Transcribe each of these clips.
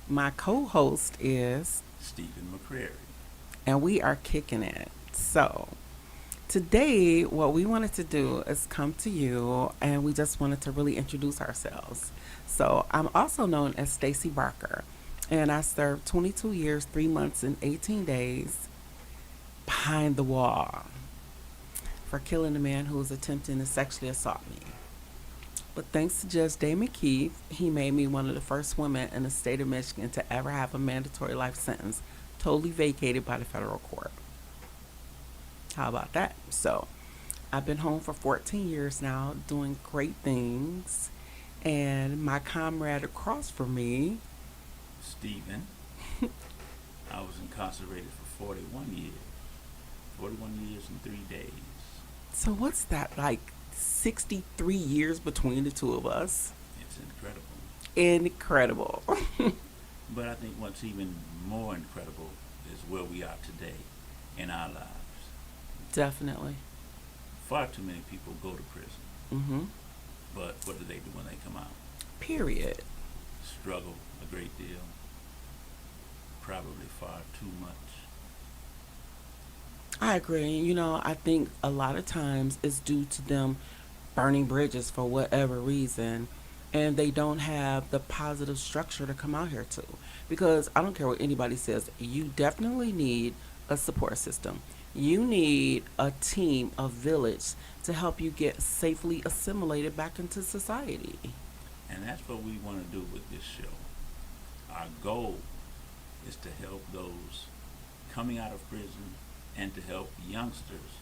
My co-host is, Stephen McCrary. and we are kicking it. So, today, what we wanted to do is come to you, and we just wanted to really introduce ourselves. So, I'm also known as Stacy Barker, and I served 22 years, 3 months, and 18 days behind the wall for killing a man who was attempting to sexually assault me. But thanks to Judge Damon Keith, he made me one of the first women in the state of Michigan to ever have a mandatory life sentence totally vacated by the federal court. How about that? So, I've been home for 14 years now, doing great things. And my comrade across from me, Stephen. I was incarcerated for 41 years. 41 years and 3 days. so what's that, like 63 years between the two of us? It's incredible. Incredible. But I think what's even more incredible is where we are today in our lives. Definitely. Far too many people go to prison. Mm-hmm. But what do they do when they come out? Period. Struggle a great deal. Probably far too much. I agree. I think a lot of times it's due to them burning bridges for whatever reason, and they don't have the positive structure to come out here to. Because I don't care what anybody says, you definitely need a support system. You need a team, a village to help you get safely assimilated back into society. And that's what we want to do with this show. Our goal is to help those coming out of prison and to help youngsters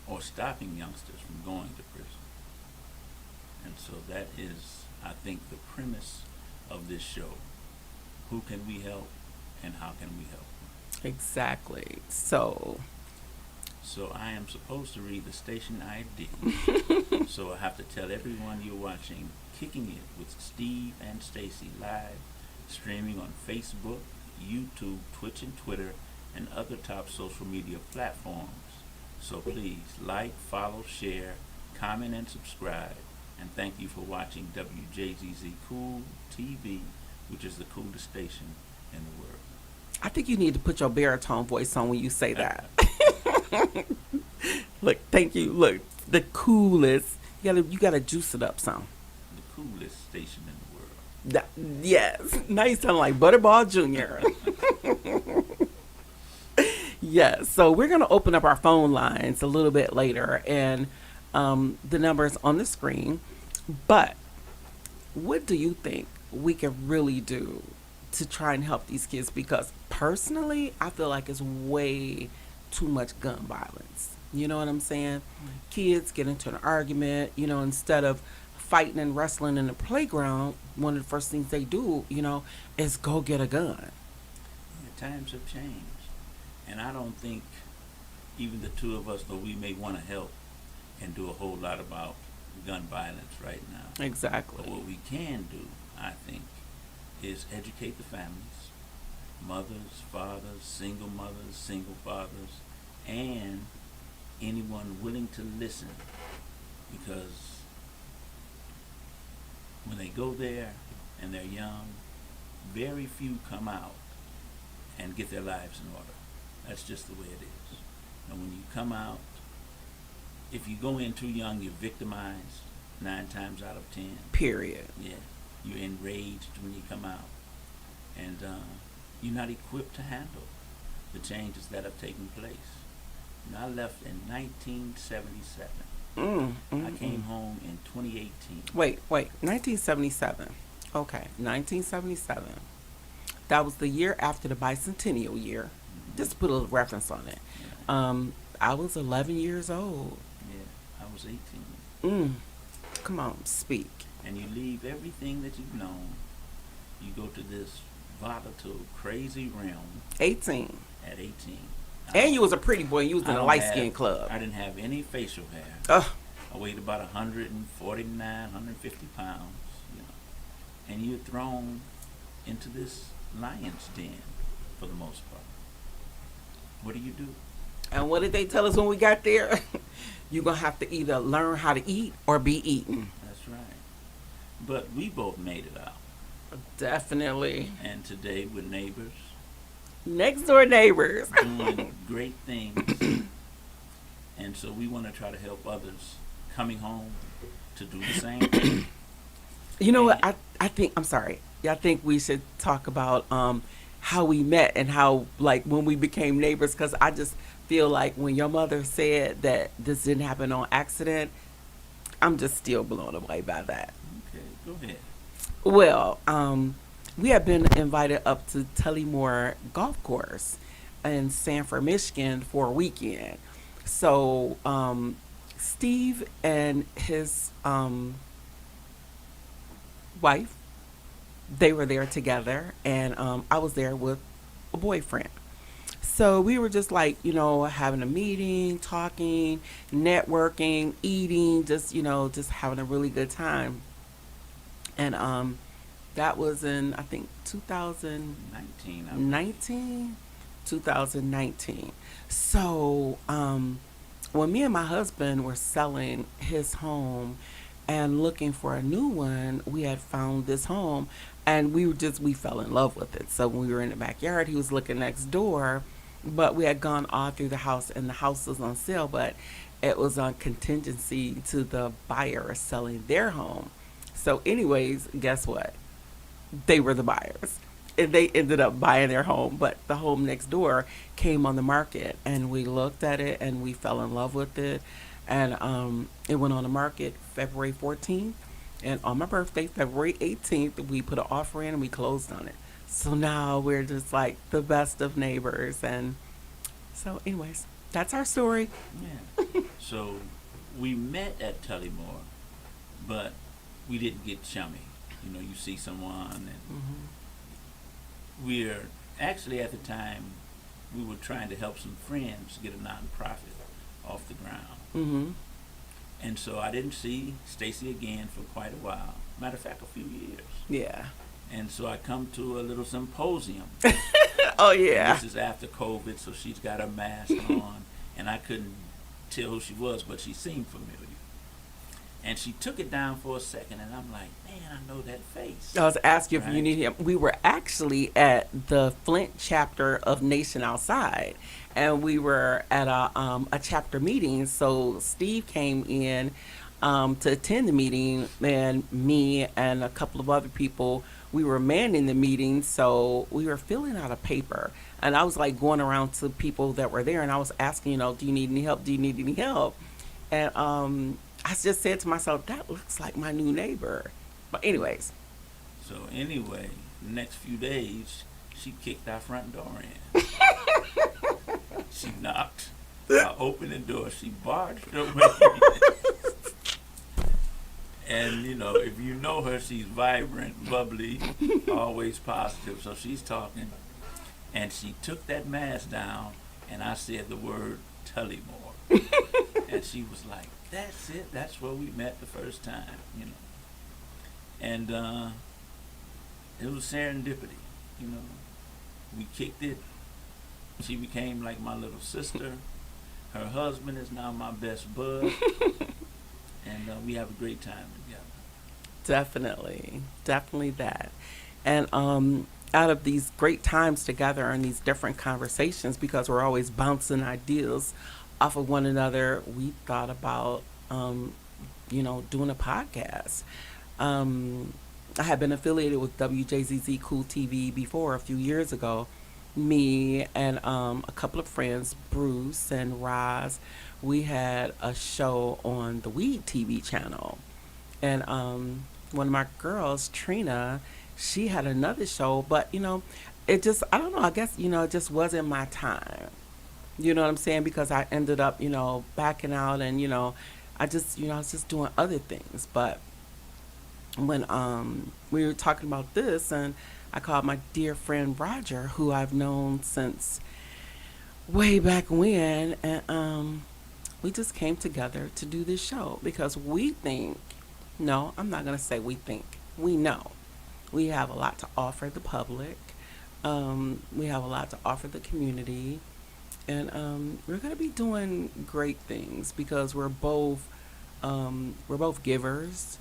or stopping youngsters from going to prison. And so that is, I think, the premise of this show. Who can we help and how can we help? Exactly. So, So I am supposed to read the station ID. So I have to tell everyone you're watching Kicking It with Steve and Stacy live, streaming on Facebook, YouTube, Twitch, and Twitter, and other top social media platforms. So please like, follow, share, comment, and subscribe. And thank you for watching WJZZ Cool TV, which is the coolest station in the world. I think you need to put your baritone voice on when you say that. Look, thank you. Look, the coolest. You gotta juice it up some. The coolest station in the world. Yes. Now you sound like Butterball Jr. Yes. So we're gonna open up our phone lines a little bit later, and the numbers on the screen. But what do you think we can really do to try and help these kids? Because personally, I feel like it's way too much gun violence. You know what I'm saying? Kids get into an argument, instead of fighting and wrestling in the playground, one of the first things they do, is go get a gun. Yeah, times have changed. And I don't think even the two of us, though we may want to help and do a whole lot about gun violence right now. But Exactly. what we can do, I think, is educate the families, mothers, fathers, single fathers, and anyone willing to listen. Because when they go there and they're young, very few come out and get their lives in order. That's just the way it is. And when you come out, if you go in too young, you're victimized 9 times out of 10. Period. Yeah, you're enraged when you come out, and you're not equipped to handle the changes that have taken place. I left in 1977. I came home in 2018. Wait. 1977. Okay, 1977. That was the year after the bicentennial year. Just to put a little reference on it. Yeah, I was 11 years old. yeah, I was 18. Mm. Come on, speak. And you leave everything that you've known. You go to this volatile, crazy realm 18. at 18. And you was a pretty boy. You was in a don't light have- skin club. I didn't have any facial hair. Ugh. I weighed about 149, 150 pounds, and you're thrown into this lion's den for the most part. What do you do? And what did they tell us when we got there? You're going to have to either learn how to eat or be eaten. That's right. But we both made it out. Definitely. And today we're neighbors Next door neighbors. doing great things. And so we want to try to help others coming home to do the same thing. You know what? And I think I'm sorry. Yeah, I think we should talk about how we met and how like when we became neighbors because I just feel like when your mother said that this didn't happen on accident, I'm just still blown away by that. okay, go ahead. Well, we have been invited up to Tullymore Golf Course in Sanford, Michigan for a weekend. So, Steve and his wife, they were there together, and I was there with a boyfriend. So we were just like, having a meeting, talking, networking, eating, just, just having a really good time. And that was in, I think, 19, I believe. 2019. 2019. So, when me and my husband were selling his home and looking for a new one, we had found this home and we fell in love with it. So when we were in the backyard, he was looking next door, but we had gone all through the house and the house was on sale, but it was on contingency to the buyer selling their home. So, anyways, guess what? They were the buyers. And they ended up buying their home, but the home next door came on the market, and we looked at it and we fell in love with it, and it went on the market February 14th, and on my birthday, February 18th, we put an offer in and we closed on it. So now we're just like the best of neighbors, and so, anyways, that's our story. Yeah. So we met at Tullymore, but we didn't get chummy. You know, you see someone, and Hmm. we're actually at the time we were trying to help some friends get a nonprofit off the ground. Hmm. And so I didn't see Stacy again for quite a while. Matter of fact, a few years. Yeah. And so I come to a little symposium. Oh And yeah. this is after COVID, so she's got her mask on. And I couldn't tell who she was, but she seemed familiar. And she took it down for a second, and I'm like, man, I know that face. I was asking if you Right? need him. We were actually at the Flint chapter of Nation Outside, and we were at a chapter meeting. So Steve came in to attend the meeting, and me and a couple of other people, we were manning the meeting. So we were filling out a paper, and I was like going around to people that were there, and I was asking, do you need any help? Do you need any help? And I just said to myself, that looks like my new neighbor. But anyways, So anyway, the next few days, she kicked our front door in. She knocked. I opened the door. She barged her way in. And you know, if you know her, she's vibrant, bubbly, always positive. So she's talking, and she took that mask down, and I said the word Tullymore, and she was like, "That's it. That's where we met the first time." You know, and it was serendipity. You know, we kicked it. She became like my little sister. Her husband is now my best bud, and we have a great time together. definitely, definitely that. And out of these great times together and these different conversations, because we're always bouncing ideas off of one another, we thought about, doing a podcast. Um, I had been affiliated with WJZZ Cool TV before a few years ago. Me and a couple of friends, Bruce and Roz, we had a show on the Weed TV channel. And one of my girls, Trina, she had another show, but it just, I don't know, I guess, it just wasn't my time. You know what I'm saying? Because I ended up, backing out and, I just, I was just doing other things. But when we were talking about this, and I called my dear friend Roger, who I've known since way back when, and we just came together to do this show because we think, no, I'm not going to say we think, we know we have a lot to offer the public. We have a lot to offer the community, and we're going to be doing great things because we're both givers,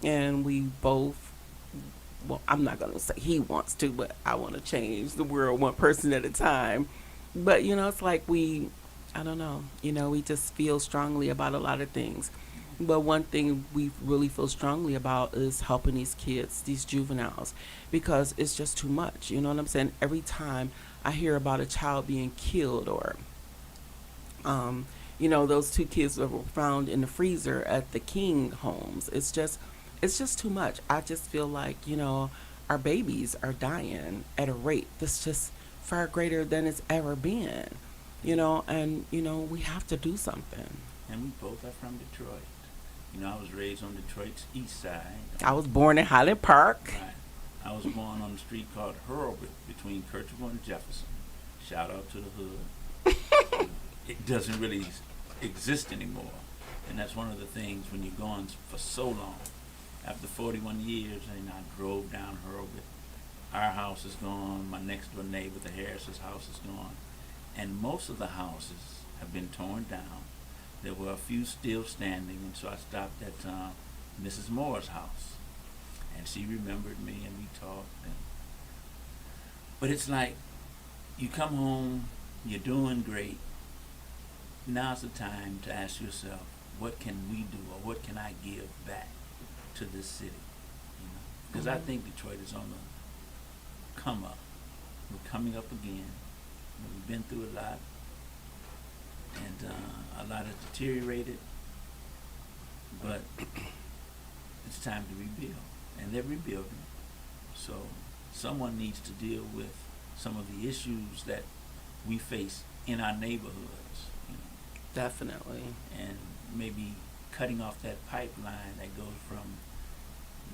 and we both well, I'm not going to say he wants to, but I want to change the world one person at a time. But, it's like I don't know, we just feel strongly about a lot of things. But one thing we really feel strongly about is helping these kids, these juveniles, because it's just too much. You know what I'm saying? Every time I hear about a child being killed, or those two kids that were found in the freezer at the King homes. It's just too much. I just feel like, our babies are dying at a rate that's just far greater than it's ever been. And we have to do something. And we both are from Detroit. I was raised on Detroit's east side. I was born in Highland Park. Right. I was born on a street called Hurlbut between Kirchhoff and Jefferson. Shout out to the hood. It doesn't really exist anymore. And that's one of the things when you're gone for so long. After 41 years, and I drove down Hurlbut. Our house is gone. My next door neighbor, the Harris's house, is gone. And most of the houses have been torn down. There were a few still standing, and so I stopped at Mrs. Moore's house. And she remembered me, and we talked. But it's like, you come home, you're doing great. Now's the time to ask yourself, what can we do, or what can I give back to this city? Because I think Detroit is on the come up. We're coming up again. We've been through a lot, and a lot has deteriorated, but it's time to rebuild, and they're rebuilding. So someone needs to deal with some of the issues that we face in our neighborhoods, Definitely. and maybe cutting off that pipeline that goes from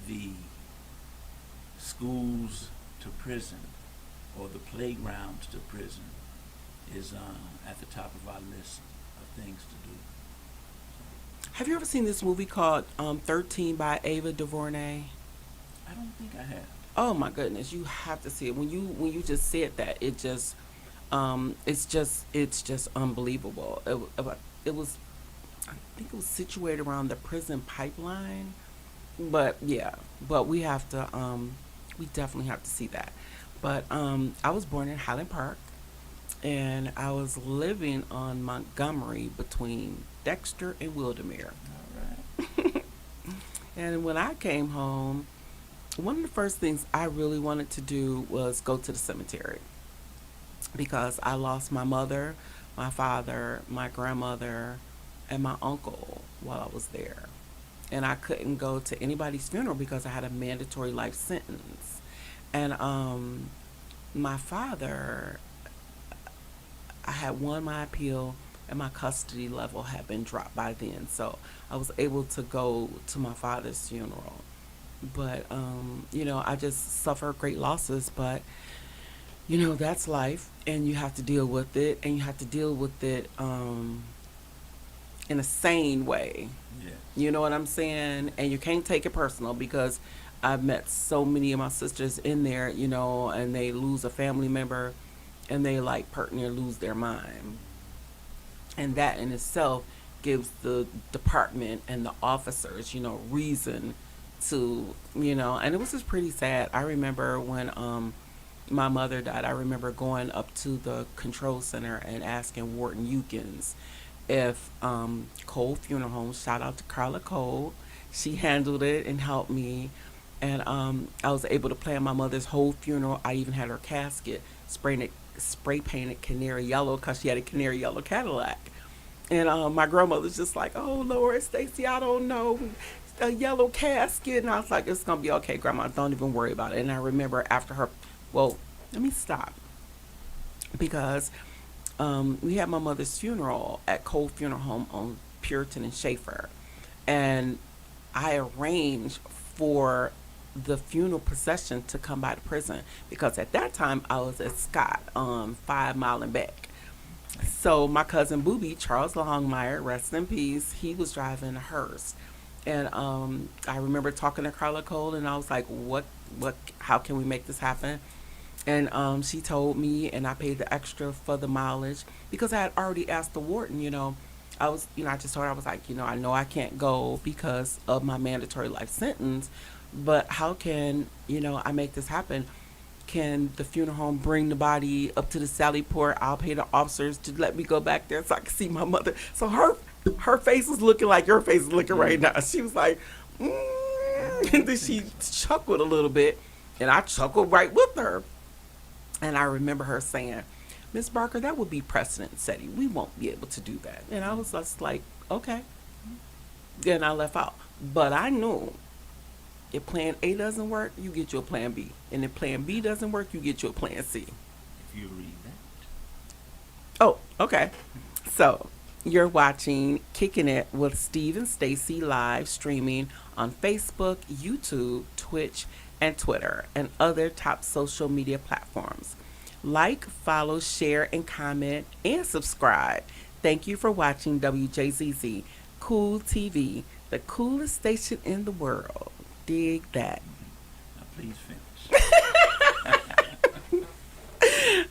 the schools to prison, or the playgrounds to prison, is at the top of our list of things to do. Have you ever seen this movie called 13 by Ava DuVernay? I don't think I have. Oh my goodness, you have to see it. When you just said that, it's just unbelievable. It was, I think it was situated around the prison pipeline, but yeah, but we definitely have to see that. But I was born in Highland Park, and I was living on Montgomery between Dexter and Wildermere. All right. And when I came home, one of the first things I really wanted to do was go to the cemetery, because I lost my mother, my father, my grandmother, and my uncle while I was there. And I couldn't go to anybody's funeral because I had a mandatory life sentence. And my father, I had won my appeal, and my custody level had been dropped by then. So I was able to go to my father's funeral. But, I just suffered great losses. But, that's life, and you have to deal with it, and you have to deal with it in a sane way. Yes. You know what I'm saying? And you can't take it personal, because I've met so many of my sisters in there, and they lose a family member, and they like pert near lose their mind. And that in itself gives the department and the officers, reason to, and it was just pretty sad. I remember when my mother died, I remember going up to the control center and asking Wharton Eukins if Cole Funeral Home, shout out to Carla Cole, she handled it and helped me. And I was able to plan my mother's whole funeral. I even had her casket spray painted canary yellow, because she had a canary yellow Cadillac. And my grandmother's just like, "Oh Lord, Stacy, I don't know, a yellow casket." And I was like, "It's gonna be okay, Grandma. Don't even worry about it." And I remember after her, well, let me stop, because we had my mother's funeral at Cole Funeral Home on Puritan and Schaefer, and I arranged for the funeral procession to come by the prison, because at that time I was at Scott on 5 Mile and back. So my cousin Booby, Charles Longmire, rest in peace, he was driving a hearse. And I remember talking to Carla Cole, and I was like, how can we make this happen? And she told me, and I paid the extra for the mileage, because I had already asked the warden, I was, I just told her, I was like, I know I can't go because of my mandatory life sentence, but how can, I make this happen? Can the funeral home bring the body up to the Sally Port? I'll pay the officers to let me go back there so I can see my mother. So her face is looking like your face is looking right now. She was like, and then she chuckled a little bit, and I chuckled right with her. And I remember her saying, Miss Barker, that would be precedent setting. We won't be able to do that. And I was just like, okay. Then I left out. But I knew if plan A doesn't work, you get you a plan B. And if plan B doesn't work, you get you a plan C. If you read that. Oh, okay. So you're watching Kicking It with Steve and Stacy live streaming on Facebook, YouTube, Twitch, and Twitter, and other top social media platforms. Like, follow, share, and comment, and subscribe. Thank you for watching WJZZ Cool TV, the coolest station in the world. Dig that. Now please finish.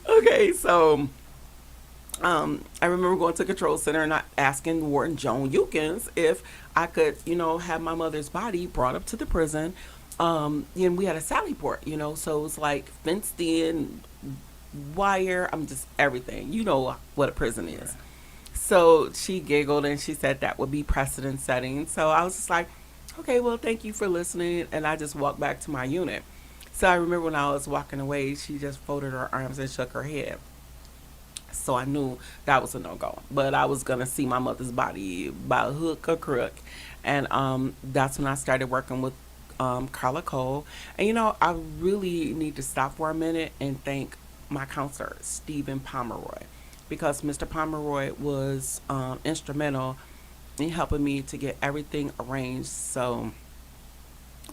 Okay, so I remember going to control center and asking Warden Joan Eukins if I could, have my mother's body brought up to the prison. And we had a Sally Port, so it was like fenced in, wire, just everything. You know what a prison is. So she giggled and she said that would be precedent setting. So I was just like, okay, well, thank you for listening. And I just walked back to my unit. So I remember when I was walking away, she just folded her arms and shook her head. So I knew that was a no-go. But I was going to see my mother's body by hook or crook. And that's when I started working with Carla Cole. And, I really need to stop for a minute and thank my counselor, Stephen Pomeroy. Because Mr. Pomeroy was instrumental in helping me to get everything arranged. So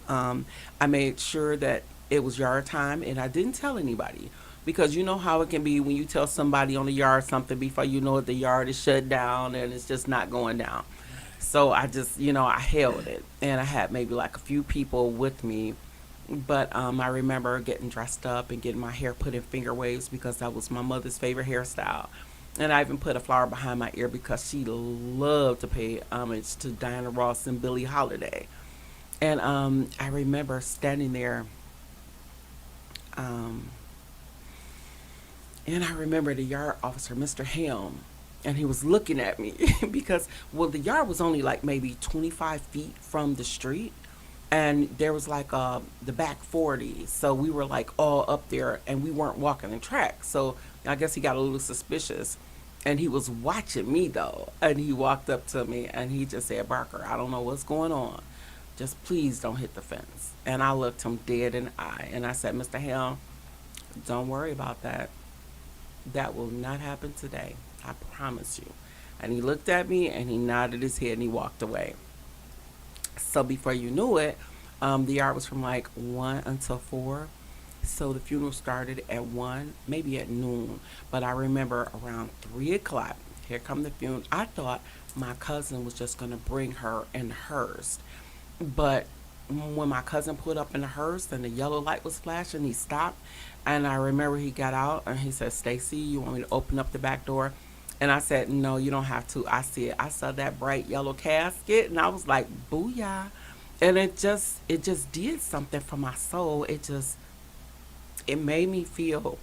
I made sure that it was yard time, and I didn't tell anybody. Because you know how it can be when you tell somebody on the yard something before you know it, the yard is shut down and it's just not going down. So I just, I held it. And I had maybe like a few people with me. But I remember getting dressed up and getting my hair put in finger waves because that was my mother's favorite hairstyle. And I even put a flower behind my ear because she loved to pay homage to Diana Ross and Billie Holiday. And I remember standing there. And I remember the yard officer, Mr. Helm, and he was looking at me because, the yard was only like maybe 25 feet from the street. And there was like the back 40. So we were like all up there and we weren't walking the track. So I guess he got a little suspicious. And he was watching me though. And he walked up to me and he just said, Barker, I don't know what's going on. Just please don't hit the fence. And I looked him dead in the eye. And I said, Mr. Helm, don't worry about that. That will not happen today. I promise you. And he looked at me and he nodded his head and he walked away. So before you knew it, the yard was from like 1 until 4. So the funeral started at 1, maybe at noon. But I remember around 3 o'clock, here come the funeral. I thought my cousin was just going to bring her in the hearse. But when my cousin pulled up in the hearse and the yellow light was flashing, he stopped. And I remember he got out and he said, Stacy, you want me to open up the back door? And I said, no, you don't have to. I saw that bright yellow casket and I was like, booyah. And it just did something for my soul. It made me feel,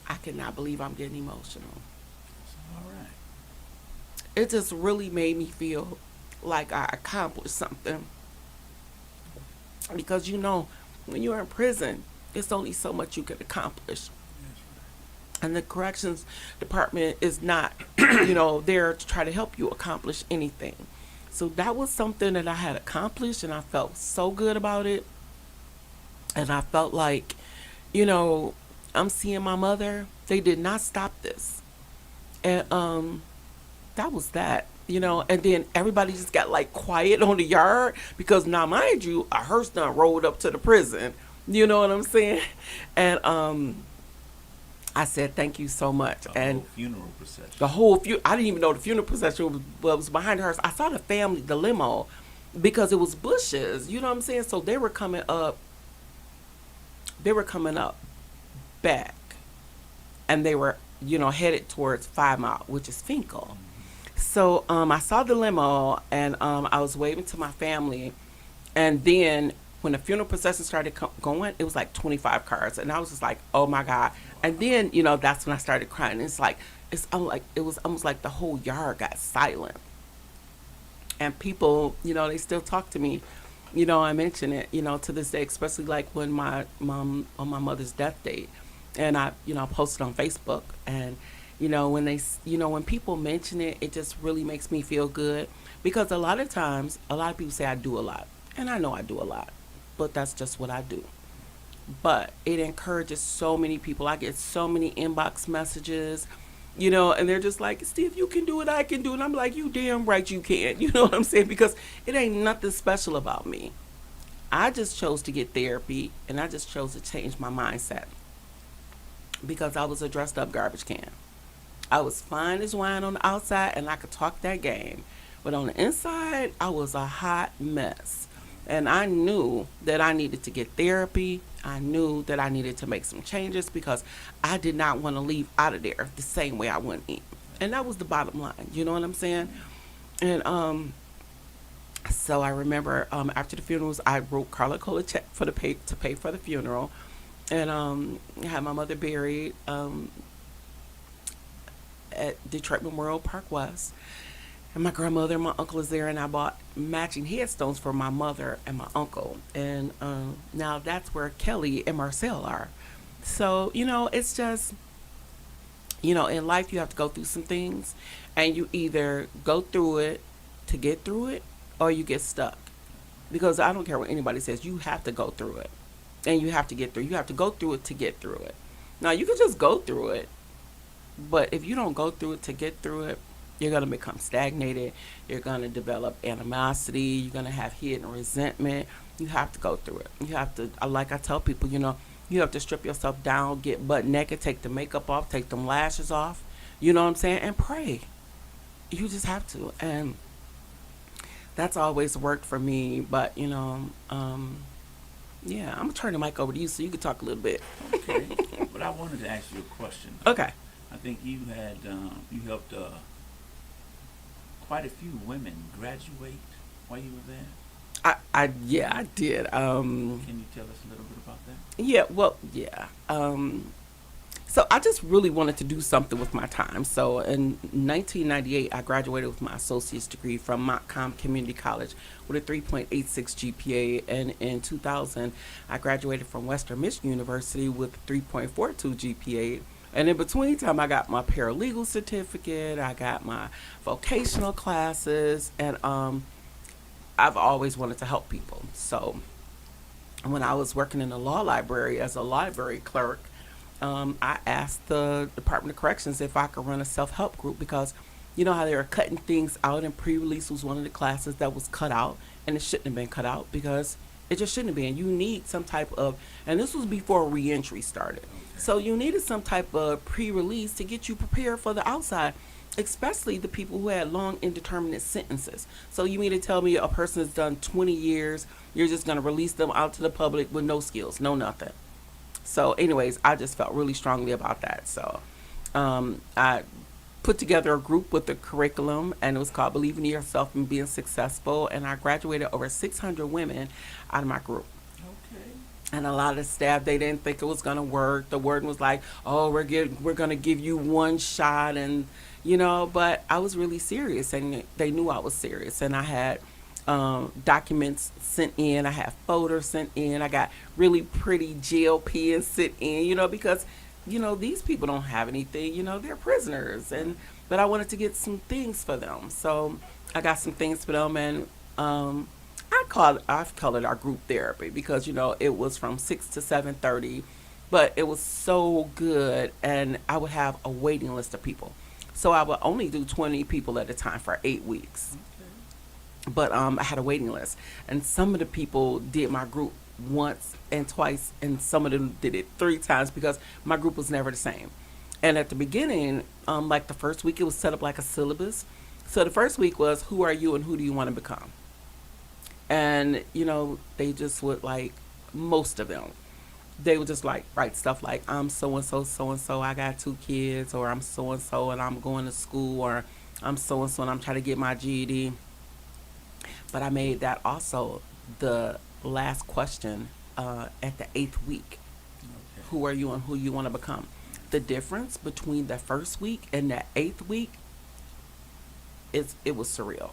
I cannot believe I'm getting emotional. It's all right. It just really made me feel like I accomplished something. Because when you're in prison, it's only so much you can accomplish. And the corrections department is not, there to try to help you accomplish anything. So that was something that I had accomplished and I felt so good about it. And I felt like, I'm seeing my mother. They did not stop this. And that was that. And then everybody just got like quiet on the yard because now, mind you, a hearse done rolled up to the prison. You know what I'm saying? And I said, thank you so much. The whole funeral procession. I didn't even know the funeral procession was behind hers. I saw the limo, because it was bushes. You know what I'm saying? So they were coming up back. And they were, headed towards 5 Mile, which is Finkel. Mm-hmm. So I saw the limo and I was waving to my family. And then when the funeral procession started going, it was like 25 cars, and I was just like, oh my god. And then that's when I started crying. It's like it was almost like the whole yard got silent, and people, they still talk to me. I mention it, to this day, especially like when my mom on my mother's death date, and I, posted on Facebook, and when when people mention it, it just really makes me feel good because a lot of times, a lot of people say I do a lot, and I know I do a lot, but that's just what I do. But it encourages so many people. I get so many inbox messages, and they're just like, Steve, you can do it, I can do it. And I'm like, you damn right you can. You know what I'm saying? Because it ain't nothing special about me. I just chose to get therapy, and I just chose to change my mindset because I was a dressed up garbage can. I was fine as wine on the outside, and I could talk that game. But on the inside, I was a hot mess. And I knew that I needed to get therapy. I knew that I needed to make some changes because I did not want to leave out of there the same way I went in. And that was the bottom line. You know what I'm saying? And so I remember after the funerals, I wrote Carla Cole a check for the pay to pay for the funeral, and had my mother buried at Detroit Memorial Park West. And my grandmother and my uncle is there, and I bought matching headstones for my mother and my uncle. And now that's where Kelly and Marcel are. So, it's just, in life you have to go through some things, and you either go through it to get through it, or you get stuck. Because I don't care what anybody says, you have to go through it. And you have to get through. You have to go through it to get through it. Now, you can just go through it, but if you don't go through it to get through it, you're going to become stagnated. You're going to develop animosity. You're going to have hidden resentment. You have to go through it. You have to, like I tell people, you have to strip yourself down, get butt naked, take the makeup off, take them lashes off, you know what I'm saying, and pray. You just have to. And that's always worked for me. But, yeah, I'm going to turn the mic over to you so you can talk a little bit. Okay. But I wanted to ask you a question. Okay. I think you helped quite a few women graduate while you were there. Yeah, I did. Can you tell us a little bit about that? Yeah, well, yeah. So I just really wanted to do something with my time. So in 1998, I graduated with my associate's degree from Montcalm Community College with a 3.86 GPA. And in 2000, I graduated from Western Michigan University with a 3.42 GPA. And in between time, I got my paralegal certificate, I got my vocational classes, and I've always wanted to help people. So when I was working in the law library as a library clerk, I asked the Department of Corrections if I could run a self-help group because you know how they were cutting things out, and pre-release was one of the classes that was cut out, and it shouldn't have been cut out because it just shouldn't have been. You need some type of, and this was before reentry started. So you needed some type of pre-release to get you prepared for the outside, especially the people who had long indeterminate sentences. So you mean to tell me a person has done 20 years, you're just going to release them out to the public with no skills, no nothing. So anyways, I just felt really strongly about that. So I put together a group with a curriculum, and it was called Believing in Yourself and Being Successful, and I graduated over 600 women out of my group. Okay. And a lot of staff, they didn't think it was going to work. The word was like, oh, we're going to give you one shot, and but I was really serious, and they knew I was serious. And I had documents sent in, I had photos sent in, I got really pretty jail pens sent in, because these people don't have anything, they're prisoners, and but I wanted to get some things for them. So I got some things for them, and I've called it our group therapy because it was from 6 to 7:30, but it was so good, and I would have a waiting list of people. So I would only do 20 people at a time for 8 weeks. But I had a waiting list, and some of the people did my group once and twice, and some of them did it 3 times because my group was never the same. And at the beginning, like the first week, it was set up like a syllabus. So the first week was, who are you and who do you want to become? And they just would, like, most of them, they would just like write stuff like, I'm so and so, I got 2 kids, or I'm so and I'm going to school, or I'm so and I'm trying to get my GED. But I made that also the last question at the 8th week. Okay. Who are you and who you want to become? The difference between the first week and the 8th week it was surreal.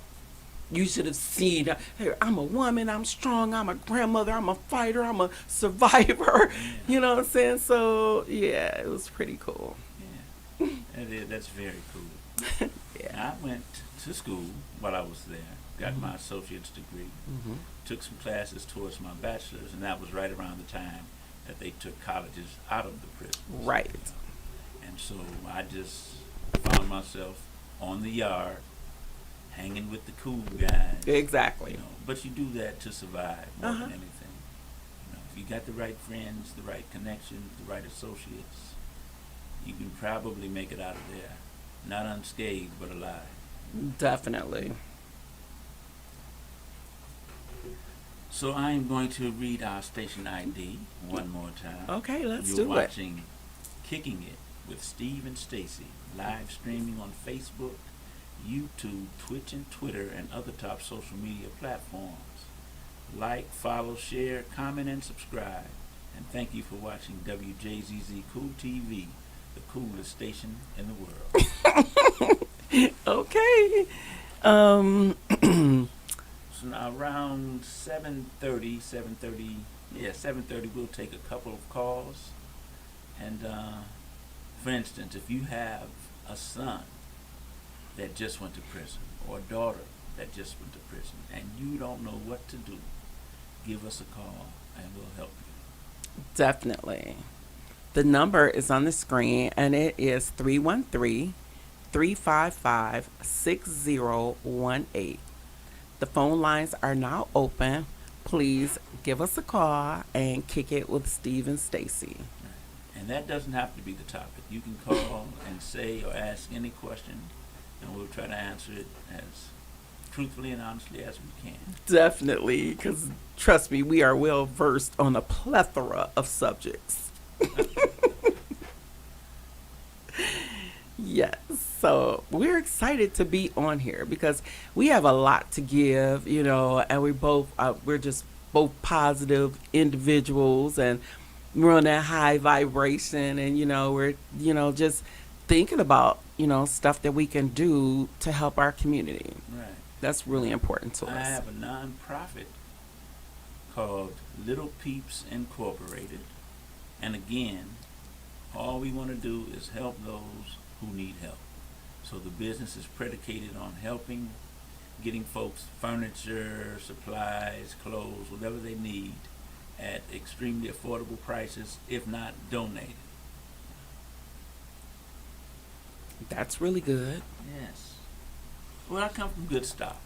You should have seen. Hey, I'm a woman. I'm strong. I'm a grandmother. I'm a fighter. I'm a survivor. Yeah. You know what I'm saying? So yeah, it was pretty cool. Yeah. That's very cool. Yeah. I went to school while I was there, got Mhm. my associate's degree, Mhm. took some classes towards my bachelor's, and that was right around the time that they took colleges out of the prisons. Right. And so I just found myself on the yard, hanging with the cool guys. Exactly. But you do that to survive more Uh huh. than anything. If you got the right friends, the right connections, the right associates, you can probably make it out of there, not unscathed but alive. Definitely. So I am going to read our station ID one more time. Okay, let's You're do it. watching Kicking It with Steve and Stacy, live streaming on Facebook, YouTube, Twitch, and Twitter, and other top social media platforms. Like, follow, share, comment, and subscribe. And thank you for watching WJZZ Cool TV, the coolest station in the world. Okay. Um. So now around 7:30, yeah, 7:30, we'll take a couple of calls. And for instance, if you have a son that just went to prison or a daughter that just went to prison and you don't know what to do, give us a call and we'll help you. Definitely. The number is on the screen and it is 313-355-6018. The phone lines are now open. Please give us a call and kick it with Steve and Stacy. Right. And that doesn't have to be the topic. You can call and say or ask any question and we'll try to answer it as truthfully and honestly as we can. Definitely, because trust me, we are well versed on a plethora of subjects. Yes, so we're excited to be on here because we have a lot to give, and we're just both positive individuals, and we're on that high vibration, and we're just thinking about stuff that we can do to help our community. Right. That's really important to I us. have a non-profit called Little Peeps Incorporated. And again, all we want to do is help those who need help. So the business is predicated on helping, getting folks furniture, supplies, clothes, whatever they need at extremely affordable prices, if not donated. That's really good. Yes. Well, I come from good stock.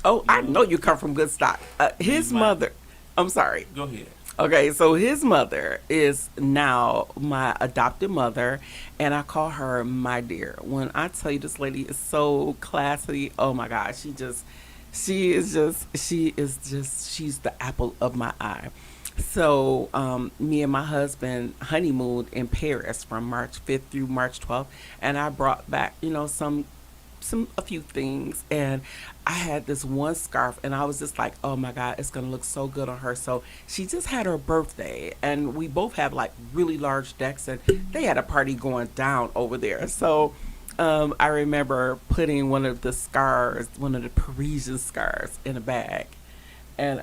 Oh, I You know you come from good stock. His might. mother, I'm sorry. Go ahead. Okay, so his mother is now my adopted mother, and I call her my dear. When I tell you this lady is so classy, oh my God, she's the apple of my eye. So, me and my husband honeymooned in Paris from March 5th through March 12th, and I brought back, a few things, and I had this one scarf and I was just like, oh my God, it's gonna look so good on her. So she just had her birthday and we both have like really large decks and they had a party going down over there. So I remember putting one of the Parisian scarves in a bag, and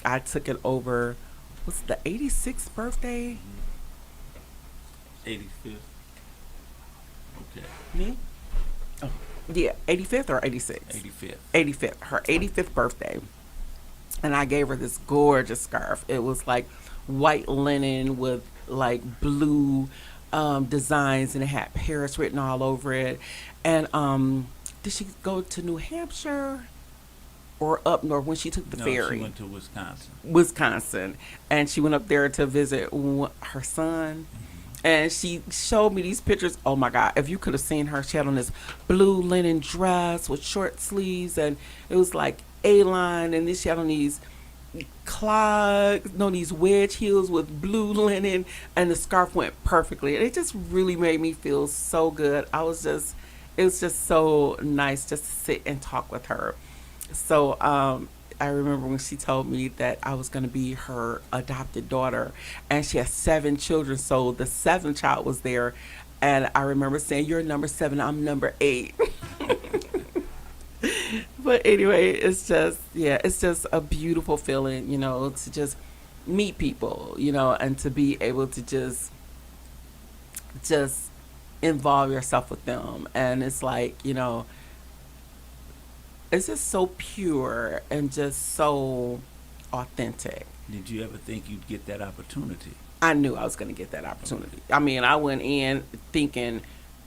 I took it over, was it the 86th birthday? 85th. Okay. Me? Oh, yeah, 85th or 86th? 85th. 85th, her 85th birthday. And I gave her this gorgeous scarf. It was like white linen with like blue designs, and it had Paris written all over it. And did she go to New Hampshire or up north when she took the No, ferry? she went to Wisconsin. Wisconsin, and she went up there to visit her son. And she showed me these pictures. Oh my God! If you could have seen her, she had on this blue linen dress with short sleeves, and it was like A-line. And then she had on these these wedge heels with blue linen, and the scarf went perfectly. And it just really made me feel so good. It was just so nice just to sit and talk with her. So I remember when she told me that I was going to be her adopted daughter, and she has 7 children. So the seventh child was there, and I remember saying, "You're number 7. I'm number 8." But anyway, it's just, yeah, it's just a beautiful feeling, to just meet people, and to be able to just involve yourself with them. And it's like, it's just so pure and just so authentic. Did you ever think you'd get that opportunity? I knew I was going to get that opportunity. I mean, I went in thinking,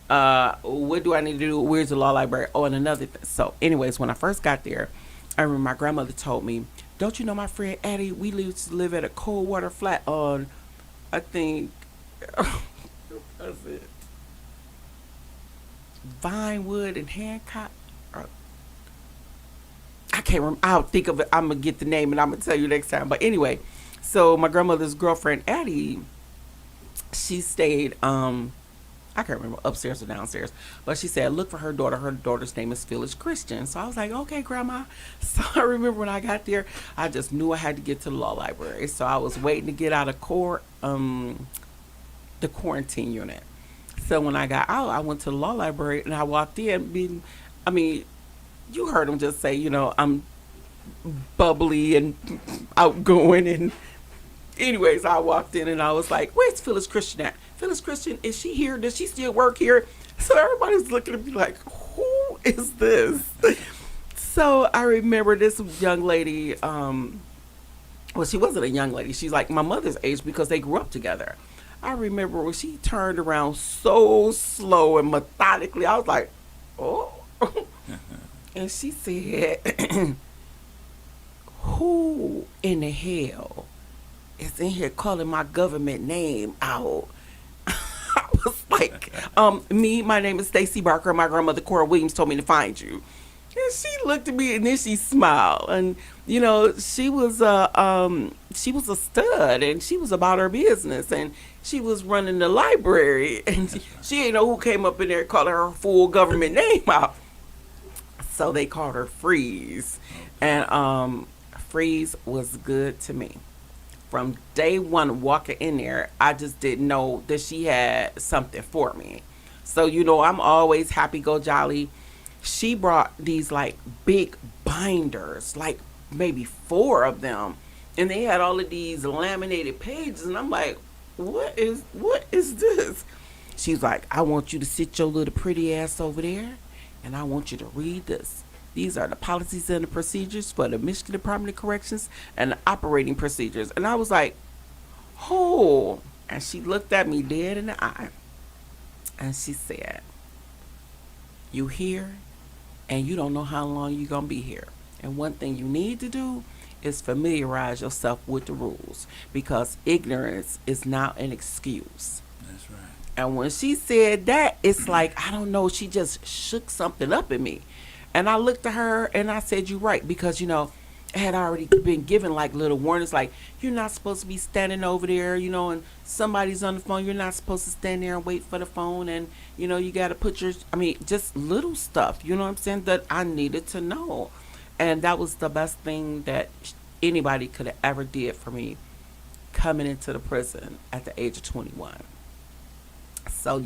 what do I need to do? Where's the law library? Oh, and another thing. So, anyways, when I first got there, I remember my grandmother told me, "Don't you know my friend Addie? We used to live at a cold water flat on, I think, what was it? Vinewood and Hancock. I can't remember. I'll think of it. I'm gonna get the name and I'm gonna tell you next time. But anyway, so my grandmother's girlfriend Addie, she stayed. I can't remember upstairs or downstairs, but she said look for her daughter. Her daughter's name is Phyllis Christian. So I was like, okay, grandma. So I remember when I got there, I just knew I had to get to the law library. So I was waiting to get out of the quarantine unit. So when I got out, I went to the law library and I walked in. I mean, you heard him just say, I'm bubbly and outgoing. And anyways, I walked in and I was like, where's Phyllis Christian at? Phyllis Christian, is she here? Does she still work here? So everybody's looking at me like, who is this? So I remember this young lady, well, she wasn't a young lady. She's like my mother's age because they grew up together. I remember when she turned around so slow and methodically, I was like, oh. And she said, who in the hell is in here calling my government name out? I was like, me, my name is Stacy Barker. My grandmother, Cora Williams, told me to find you. And she looked at me and then she smiled. And, she was a stud and she was about her business and she was running the library and she didn't know who came up in there calling her full government name out. So they called her Freeze. And Freeze was good to me. From day one walking in there, I just didn't know that she had something for me. So, I'm always happy, go jolly. She brought these like big binders, like maybe 4 of them. And they had all of these laminated pages. And I'm like, what is this? She's like, I want you to sit your little pretty ass over there. And I want you to read this. These are the policies and the procedures for the Michigan Department of Corrections and the operating procedures. And I was like, oh. And she looked at me dead in the eye. And she said, you here and you don't know how long you're going to be here. And one thing you need to do is familiarize yourself with the rules because ignorance is not an excuse. That's right. And when she said that, it's like, I don't know, she just shook something up in me. And I looked at her and I said, you're right. Because, it had already been given like little warnings, like, you're not supposed to be standing over there, and somebody's on the phone. You're not supposed to stand there and wait for the phone. And, you got to put just little stuff, you know what I'm saying, that I needed to know. And that was the best thing that anybody could have ever did for me coming into the prison at the age of 21. So,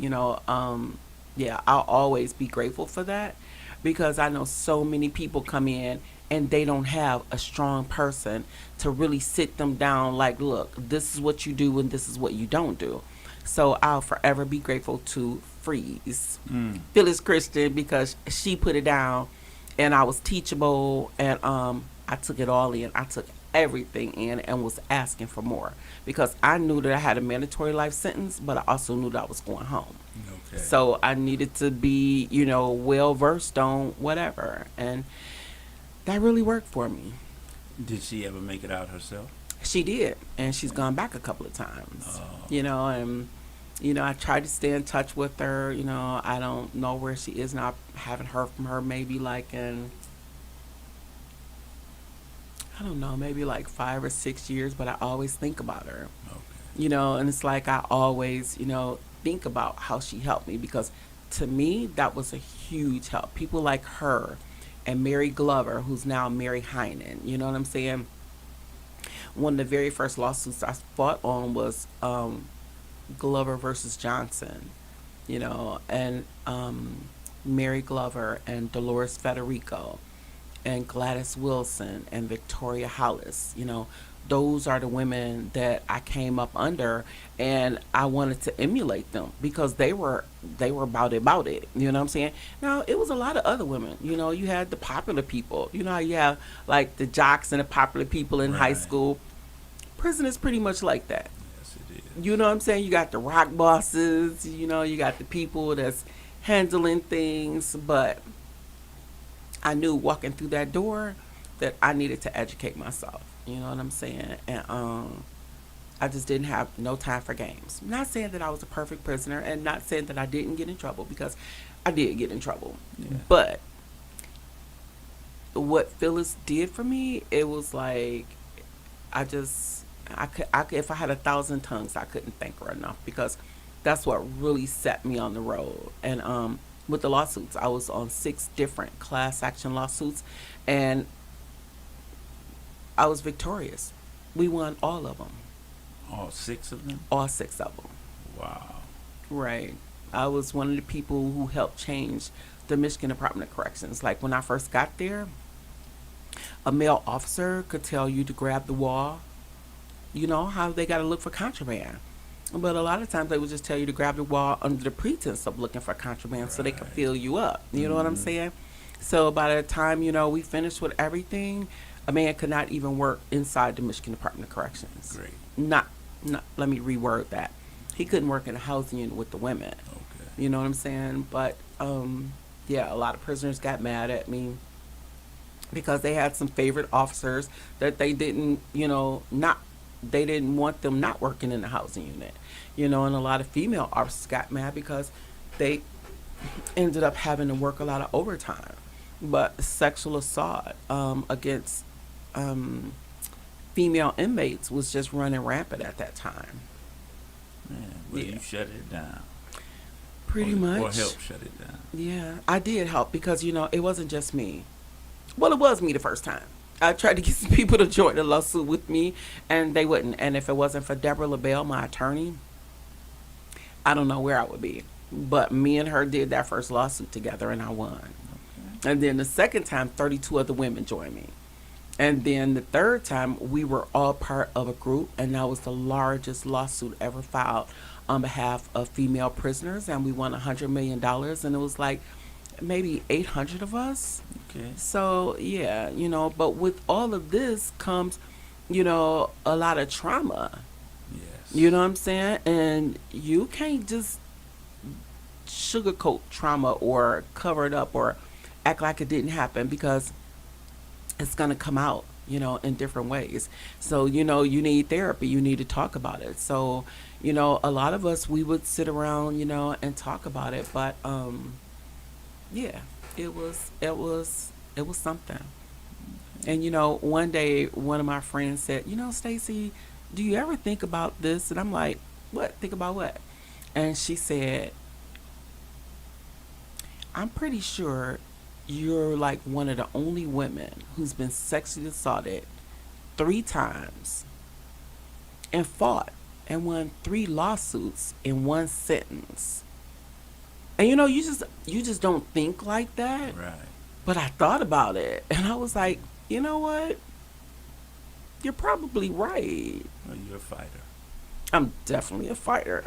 yeah, I'll always be grateful for that because I know so many people come in and they don't have a strong person to really sit them down like, look, this is what you do and this is what you don't do. So I'll forever be grateful to Freeze, Phyllis Christian, because she put it down and I was teachable and I took it all in. I took everything in and was asking for more because I knew that I had a mandatory life sentence, but I also knew that I was going home. Okay. So I needed to be, well versed on whatever. And that really worked for me. Did she ever make it out herself? She did. And she's gone back a couple of times, and, I tried to stay in touch with her. I don't know where she is now. I haven't heard from her maybe like in, I don't know, maybe like 5 or 6 years, but I always think about her. Okay. And it's like I always, think about how she helped me because to me that was a huge help. People like her and Mary Glover, who's now Mary Heinen. You know what I'm saying? One of the very first lawsuits I fought on was Glover versus Johnson, and Mary Glover and Dolores Federico and Gladys Wilson and Victoria Hollis. Those are the women that I came up under, and I wanted to emulate them because they were about it. You know what I'm saying? Now it was a lot of other women. You had the popular people. How you have like the jocks and the popular people in high Right. school. Prison is pretty much like that. Yes, it is. You know what I'm saying? You got the rock bosses, you got the people that's handling things, but I knew walking through that door that I needed to educate myself. You know what I'm saying? And I just didn't have no time for games. Not saying that I was a perfect prisoner and not saying that I didn't get in trouble, because I did get in trouble. Yeah. But what Phyllis did for me, it was like I could, if I had 1,000 tongues, I couldn't thank her enough, because that's what really set me on the road. And with the lawsuits, I was on 6 different class action lawsuits, and I was victorious. We won all of them, All 6 of them? all 6 of them. Wow. Right. I was one of the people who helped change the Michigan Department of Corrections. Like when I first got there, a male officer could tell you to grab the wall. How they got to look for contraband. But a lot of times they would just tell you to grab the wall under the pretense of looking for contraband so they could Right. fill you up. You know what I'm saying? So by the time, we finished with everything, a man could not even work inside the Michigan Department of Corrections. Great. Not, let me reword that. He couldn't work in a housing unit with the women. Okay. You know what I'm saying? But, yeah, a lot of prisoners got mad at me because they had some favorite officers that they didn't, they didn't want them not working in the housing unit. And a lot of female officers got mad because they ended up having to work a lot of overtime. But sexual assault against female inmates was just running rampant at that time. Man, well, Yeah. you shut it down. Pretty or, much. Or help shut it down. Yeah, I did help because, it wasn't just me. Well, it was me the first time. I tried to get some people to join the lawsuit with me, and they wouldn't. And if it wasn't for Deborah LaBelle, my attorney, I don't know where I would be. But me and her did that first lawsuit together, and I won. Okay. And then the second time, 32 other women joined me. And then the third time, we were all part of a group, and that was the largest lawsuit ever filed on behalf of female prisoners, and we won $100 million, and it was like maybe 800 of us. Okay. So, yeah, but with all of this comes, a lot of trauma. Yes. You know what I'm saying? And you can't just sugarcoat trauma or cover it up or act like it didn't happen, because it's going to come out, in different ways. So, you need therapy. You need to talk about it. So, a lot of us, we would sit around, and talk about it. But, yeah, it was something. And, one day, one of my friends said, Stacy, do you ever think about this? And I'm like, what? Think about what? And she said, I'm pretty sure you're like one of the only women who's been sexually assaulted 3 times and fought and won 3 lawsuits in one sentence. And you just don't think like that. Right. But I thought about it, and I was like, you know what? You're probably right. Well, you're a fighter. I'm definitely a fighter.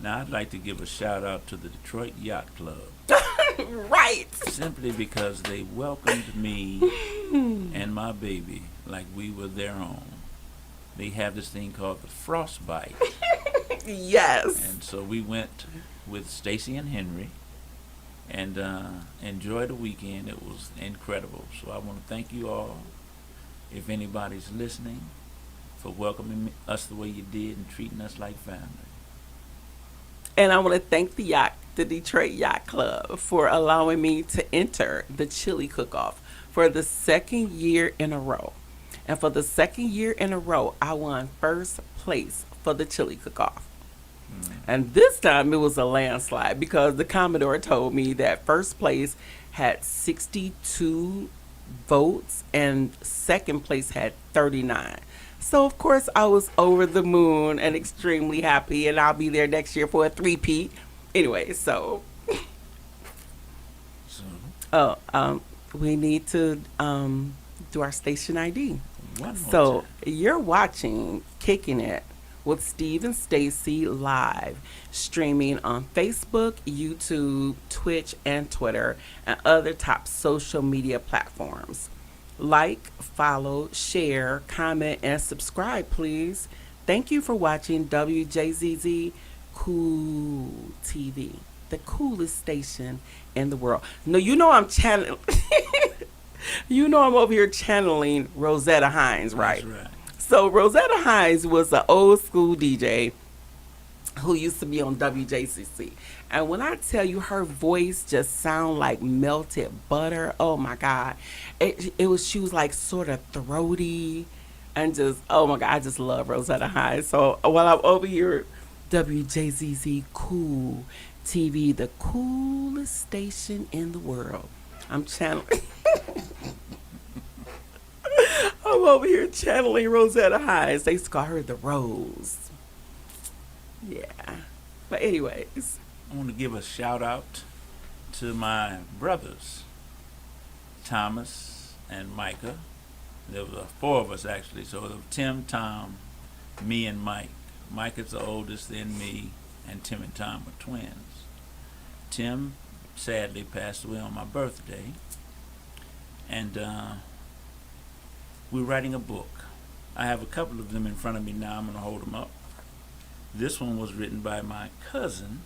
Now, I'd like to give a shout out to the Detroit Yacht Club, Right. simply because they welcomed me and my baby like we were their own. They have this thing called the Frostbite, Yes. and so we went with Stacy and Henry and enjoyed the weekend. It was incredible. So I want to thank you all, if anybody's listening, for welcoming us the way you did and treating us like family. And I want to thank the Detroit Yacht Club, for allowing me to enter the chili cook-off for the 2nd year in a row. And for the 2nd year in a row, I won first place for the chili cook-off. And this time it was a landslide because the Commodore told me that first place had 62 votes and second place had 39. So, of course, I was over the moon and extremely happy, and I'll be there next year for a three-peat. Anyway, so, So oh, we need to do our station ID. one more So time. you're watching Kicking It with Steve and Stacy live, streaming on Facebook, YouTube, Twitch, and Twitter, and other top social media platforms. Like, follow, share, comment, and subscribe, please. Thank you for watching WJZZ Cool TV, the coolest station in the world. No, you know I'm channeling. You know I'm over here channeling Rosetta Hines, right? That's right. So Rosetta Hines was an old school DJ who used to be on WJCC. And when I tell you her voice just sound like melted butter, oh my God. She was like sort of throaty and just, oh my God, I just love Rosetta Hines. So while I'm over here, WJZZ Cool TV, the coolest station in the world. I'm channeling. I'm over here channeling Rosetta Hines. They used to call her the Rose. Yeah. But anyways, I want to give a shout out to my brothers, Thomas and Micah. There were four of us actually. So it was Tim, Tom, me, and Mike. Mike is the oldest, then me, and Tim and Tom were twins. Tim sadly passed away on my birthday, and we're writing a book. I have a couple of them in front of me now. I'm going to hold them up. This one was written by my cousin,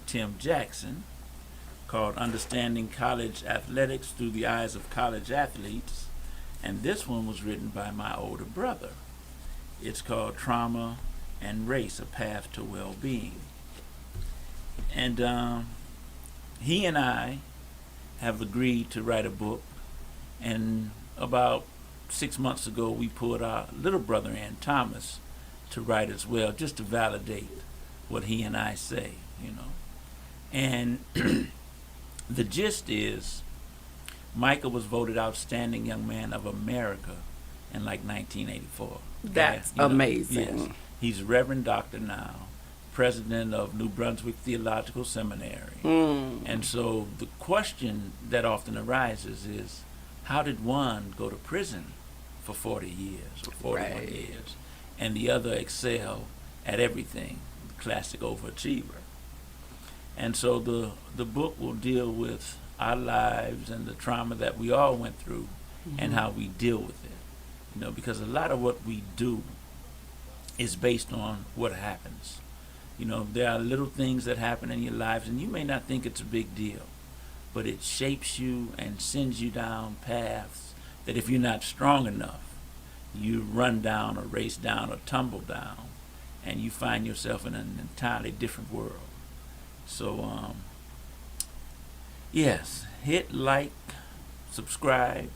Tim Jackson, called Understanding College Athletics Through the Eyes of College Athletes. And this one was written by my older brother. It's called Trauma and Race, A Path to Well-Being. And he and I have agreed to write a book. And about 6 months ago, we pulled our little brother in, Thomas, to write as well, just to validate what he and I say, you know. And the gist is, Michael was voted Outstanding Young Man of America in like 1984. that's You know, amazing. yes. He's Reverend Doctor now, president of New Brunswick Theological Seminary. And so the question that often arises is, how did one go to prison for 40 years or 41 Right. years and the other excel at everything, classic overachiever? And so the book will deal with our lives and the trauma that we all went through and how we deal with it. You know, because a lot of what we do is based on what happens. You know, there are little things that happen in your lives and you may not think it's a big deal, but it shapes you and sends you down paths that if you're not strong enough, you run down or race down or tumble down and you find yourself in an entirely different world. So, yes, hit like, subscribe,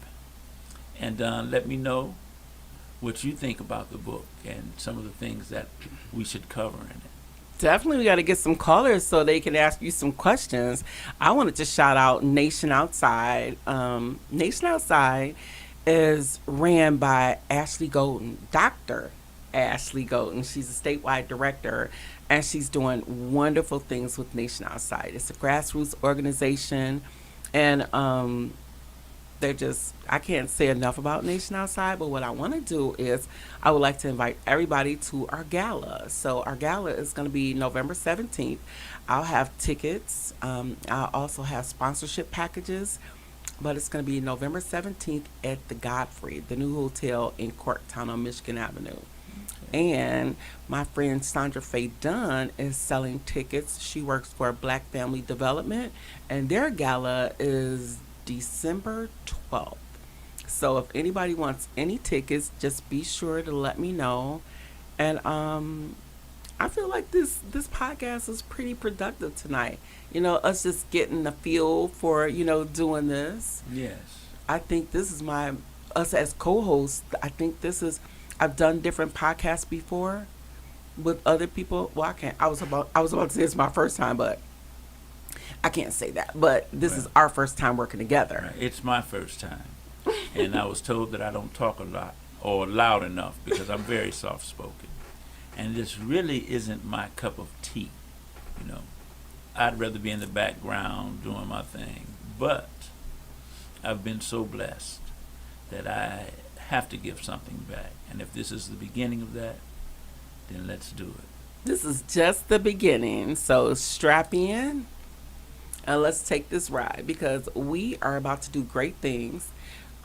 and let me know what you think about the book and some of the things that we should cover in it. Definitely, we got to get some callers so they can ask you some questions. I wanted to shout out Nation Outside. Nation Outside is ran by Ashley Golden, Dr. Ashley Golden. She's a statewide director, and she's doing wonderful things with Nation Outside. It's a grassroots organization, and they're just, I can't say enough about Nation Outside, but what I want to do is I would like to invite everybody to our gala. So our gala is going to be November 17th. I'll have tickets. I'll also have sponsorship packages, but it's going to be November 17th at the Godfrey, the new hotel in Corktown on Michigan Avenue. And my friend Sandra Faye Dunn is selling tickets. She works for Black Family Development, and their gala is December 12th. So if anybody wants any tickets, just be sure to let me know. And I feel like this podcast is pretty productive tonight. You know, us just getting the feel for, you know, doing this. Yes. I think this is us as co-hosts. I think this is, I've done different podcasts before, with other people. Well, I can't. I was about to say it's my first time, but I can't say that. But this is Well, our first time working together. right. It's my first time, and I was told that I don't talk a lot or loud enough because I'm very soft spoken, and this really isn't my cup of tea. You know, I'd rather be in the background doing my thing, but I've been so blessed that I have to give something back, and if this is the beginning of that, then let's do it. This is just the beginning. So strap in and let's take this ride because we are about to do great things.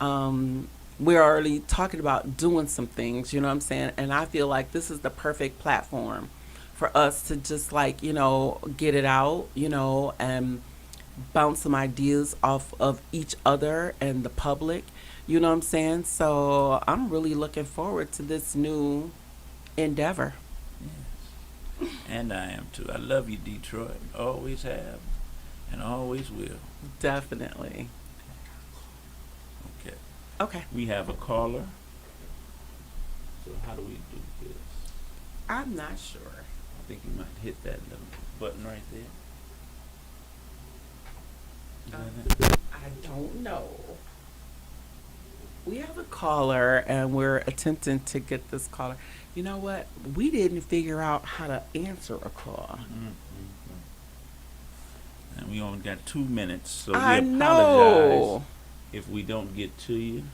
We're already talking about doing some things, you know what I'm saying? And I feel like this is the perfect platform for us to just like, get it out, and bounce some ideas off of each other and the public. You know what I'm saying? So I'm really looking forward to this new endeavor. Yes. And I am too. I love you, Detroit. Always have, and always will. Definitely. Okay. Okay. We have a caller. So how do we do this? I'm not sure. I think you might hit that little button right there. Is that it? I don't know. We have a caller and we're attempting to get this caller. You know what? We didn't figure out how to answer a call. And we only got 2 minutes, so we I apologize know. if we don't get to you.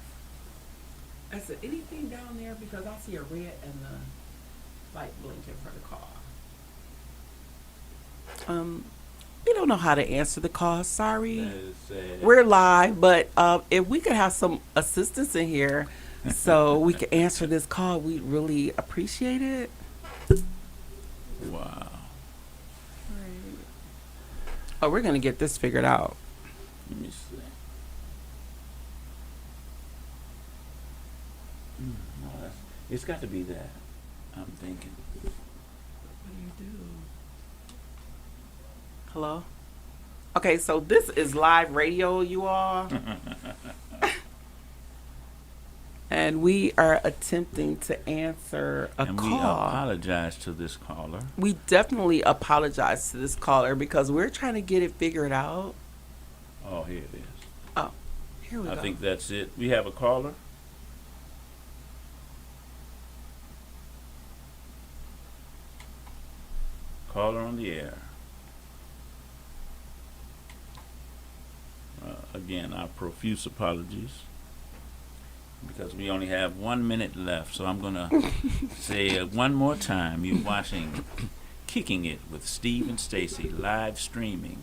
I said, anything down there? Because I see a red and the light blinking for the call. We don't know how to answer the call. Sorry. That is sad. We're live, but if we could have some assistance in here so we could answer this call, we'd really appreciate it. Wow. Oh, we're going to get this figured out. Let me see. No, it's got to be that. I'm thinking. What do you do? Hello? Okay, so this is live radio, you all. And we are attempting to answer a And call. we apologize to this caller. We definitely apologize to this caller because we're trying to get it figured out. Oh, here it is. Oh, here we I go. think that's it. We have a caller. Caller on the air. Again, our profuse apologies because we only have 1 minute left. So I'm going to say it one more time. You're watching Kicking It with Steve and Stacy live streaming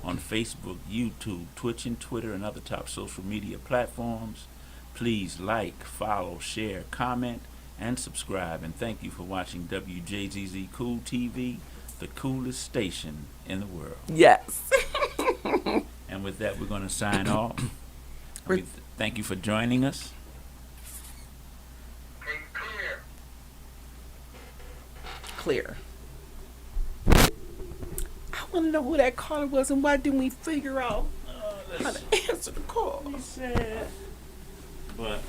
on Facebook, YouTube, Twitch, and Twitter, and other top social media platforms. Please like, follow, share, comment, and subscribe. And thank you for watching Wjzz Cool TV, the coolest station in the world. Yes. And with that, we're going to sign off. We're- Thank you for joining us. Clear. I want to know who that caller was and why didn't we figure out how to answer the call? He said, but